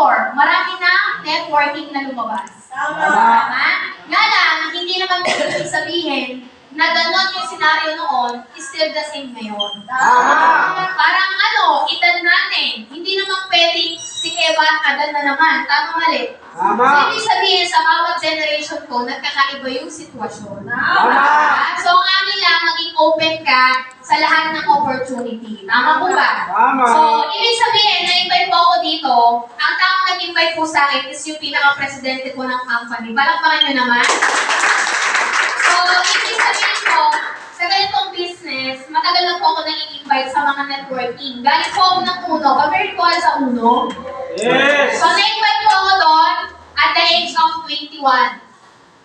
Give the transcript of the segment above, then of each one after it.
before, marami na networking na lumabas. Tama? Nga lang, hindi naman pwede sabihin na ganon yung senaryo noon is still the same ngayon. Parang edad natin. Hindi naman pwedeng si Eva at Adan na naman. Tama mali. So, ibig sabihin, sa bawat generation ko, nagkakaiba yung sitwasyon. So, ang amin lang, maging open ka sa lahat ng opportunity. Tama po ba? So, ibig sabihin, na-invite po ako dito, ang taong nag-invite po sa akin is yung pinaka-presidente ko ng company. Palakpakan nyo naman. So, ibig sabihin po, sa ganitong business, matagal na po ako nag-invite sa mga networking. Galing po ako ng Uno. Pag-merit po sa Uno. Yes! So, na-invite po ako doon at the age of 21.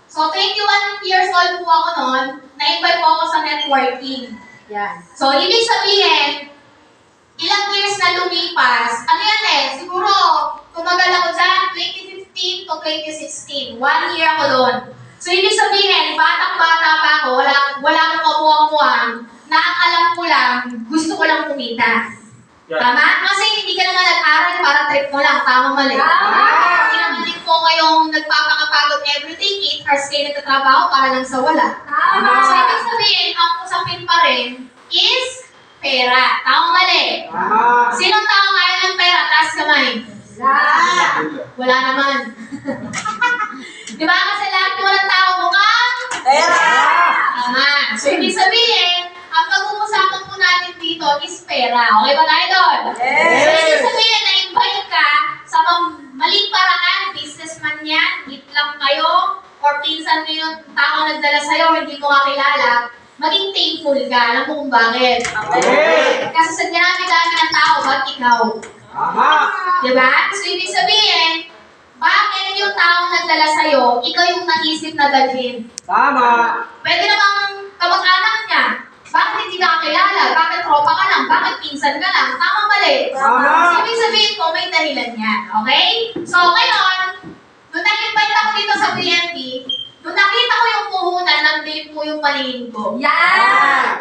So, 21 years old po ako noon, na-invite po ako sa networking. Yan. So, ibig sabihin, ilang years na lumipas, siguro, tumagal ako dyan, 2015 to 2016. 1 year ako doon. So, ibig sabihin, batang-bata pa ako, wala akong kamuang-muang, na ang alam ko lang, gusto ko lang kumita. Tama? Kasi hindi ka naman nag-aral para trip mo lang, tama mali. Hindi naman din po kayong nagpapakapagod everyday, 8 hours kayo nagtatrabaho para lang sa wala. So, ibig sabihin, ang usapin pa rin is pera. Tama mali. Sinong tao ayaw ng pera? Taas kamay. Wala naman. Diba? Kasi lahat walang tao mukhang Pera! tama. So, ibig sabihin, ang pag-uusapan po natin dito is pera. Okay ba tayo doon? So, ibig sabihin, na-invite ka sa maling paraan, businessman yan, hit lang kayo, or pinsan mo yung tao nagdala sa'yo, hindi mo kakilala, maging thankful ka. Alam mo kung bakit? Kasi sa dinami-dami ng tao, ba't ikaw? Diba? So, ibig sabihin, bakit yung taong nagdala sa'yo, ikaw yung naisip na dalhin? Pwede namang kamag-anak niya. Bakit hindi ka kakilala? Bakit tropa ka lang? Bakit pinsan ka lang? Tama mali. So, ibig sabihin ko, may dahilan yan. Okay? So, ngayon, nung nag-invite ako dito sa PNP, nung nakita ko yung puhunan, nandun po yung paningin ko.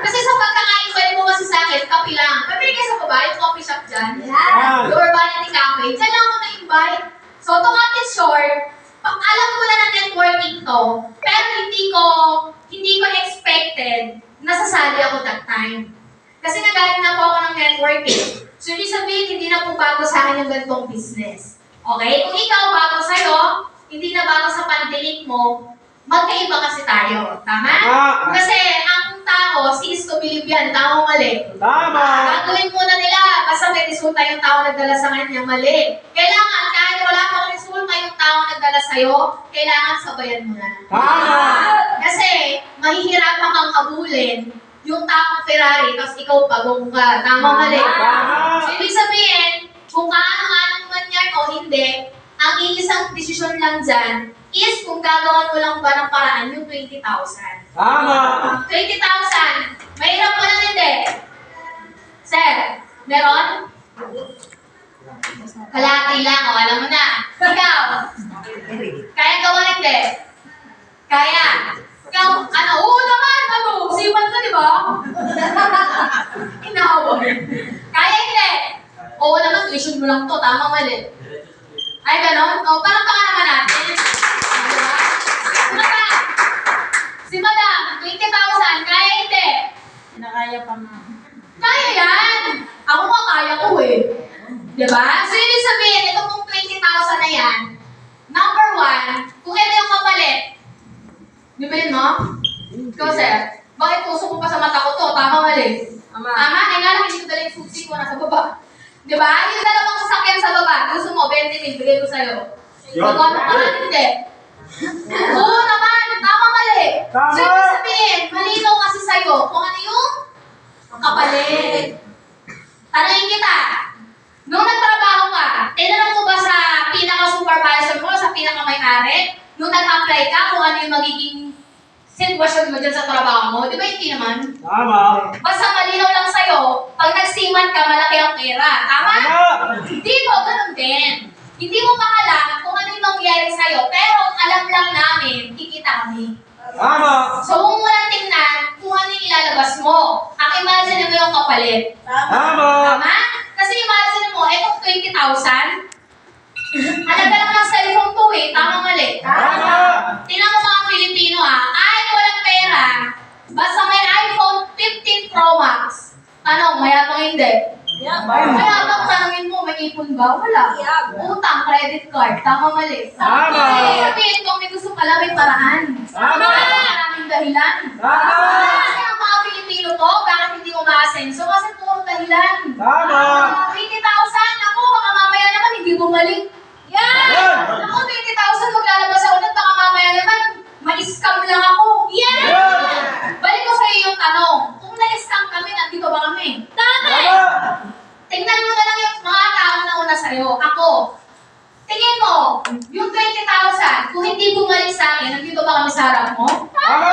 Kasi sa pagkaka-invite mo kasi sa akin, kape lang. Pwede kayo sa baba, yung coffee shop dyan. Lower Vanity Cafe. Diyan lang ako na-invite. So, to cut it short, alam ko na networking to, pero hindi ko expected na sasali ako that time. Kasi nagaling na po ako ng networking. So, ibig sabihin, hindi na po bago sa akin yung ganitong business. Okay? Kung ikaw bago sa'yo, hindi na bago sa pandemic mo, magkaiba kasi tayo. Tama? Kasi ang tao, sees to believe yan. Tama o mali? Gagawin muna nila. Basta may resulta yung tao nagdala sa kanya, mali. Kailangan, kahit wala pang resulta yung tao nagdala sa'yo, kailangan sabayan mo na. Kasi, mahihirapan kang habulin yung taong Ferrari, tapos ikaw pagong ka. Tama o mali? So, ibig sabihin, kung kaano-ano man yan o hindi, ang iisang desisyon lang dyan is kung gagawan mo lang ba ng paraan yung 20,000. 20,000. Mahirap mo lang hindi. Sir, meron? Kalahati lang, o alam mo na. Ikaw, kaya gawan hindi? Kaya. Ikaw, oo naman, siman ka, di ba? Inaawag. Kaya hindi. Oo naman, tuition mo lang to, tama mali. Ay, ganon? O, parang baka naman natin. Diba? Mata, si Madam, 20,000, kaya hindi? Nakaya pa mo. Kaya yan! Ako nga kaya ko eh. Diba? So, ibig sabihin, ito pong 20,000 na yan, number 1, kung ito yung kapalit, bibilin mo? Ikaw, sir, bakit puso ko pa sa mata ko to? Tama mali? Tama? Ay nga lang, hindi ko dala yung susi ko nasa baba. Diba? Yung dalawang sasakyan sa baba, gusto mo, 20,000, bigay ko sa'yo. Magawa mo ka lang, hindi. Oo naman, tama mali. So, ibig sabihin, malinaw kasi sa'yo kung ano yung kapalit. Tanungin kita, nung nagtrabaho ka, tinanong mo ba sa pinaka-supervisor mo, sa pinaka-may-ari, nung nag-apply ka, kung ano yung magiging sitwasyon mo dyan sa trabaho mo? Di ba hindi naman? Basta malinaw lang sa'yo, pag nagsiman ka, malaki ang pera. Tama? Hindi mo, ganun din. Hindi mo maalam kung ano yung mangyayari sa'yo, pero alam lang namin, kikita kami. So, kung walang tingnan, kung ano yung ilalabas mo, ang imagine mo yung kapalit. Tama? Kasi imagine mo, etong 20,000, Tanong, mayabang hindi. Yeah. Mayabang tanongin mo, may ipon ba? Wala. Utang, credit card, tama mali. Tama. Ibig sabihin, kung may gusto pala, may paraan. Tama. Maraming dahilan. Tama. Kasi ang mga Pilipino to, bakit hindi umaasenso? Kasi puro dahilan. Tama. 20,000, ako, baka mamaya naman hindi bumalik. Yan! Yan! Ako, 20,000 maglalabas sa ulit, baka mamaya naman, ma-scam lang ako. Yan! Yan! Balik ko sa iyo yung tanong, kung na-scam kami, nandito ba kami? Tama. Tingnan mo na lang yung mga tao na una sa'yo. Ako, tingin mo, yung 20,000, kung hindi bumalik sa akin, nandito ba kami sa harap mo? Tama.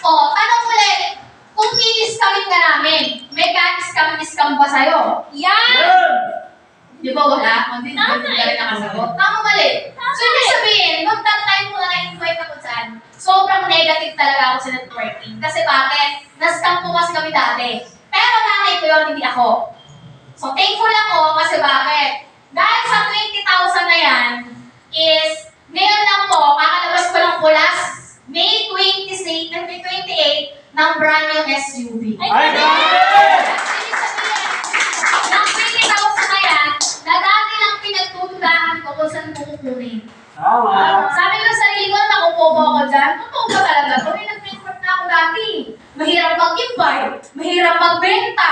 O, tanong ulit, kung i-scamin ka namin, may ka-scam ba sa'yo? Yan! Yan! Di ba wala? Hindi ka rin nakasagot. Tama mali. So, ibig sabihin, nung that time mo na na-invite ako dyan, sobrang negative talaga ako sa networking. Kasi bakit? Na-scam po kasi kami dati. Pero nanay ko yun, hindi ako. So, thankful ako kasi bakit? Dahil sa 20,000 na yan, is, ngayon lang po, kakalabas ko lang po last May 28 ng brand new SUV. Ay, grabe! Ibig sabihin, ng 20,000 na yan, na dati lang pinagtutudahan ko kung saan kukunin. Tama. Sabi ko sa sarili ko, nakupo ba ako dyan? Totoo ba talaga? Kung nag-network na ako dati, mahirap mag-invite, mahirap magbenta.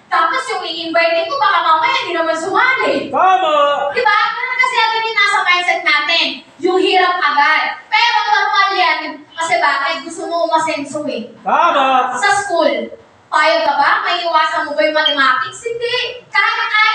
Tapos yung i-invite ko, baka mamaya hindi naman sumali. Tama. Diba? Ganun kasi agad yung nasa mindset natin. Yung hirap agad. Pero normal yan. Kasi bakit? Gusto mo umasenso eh. Tama. Sa school, payag ka ba? May iwasan mo ba yung mathematics? Hindi. Kahit ayaw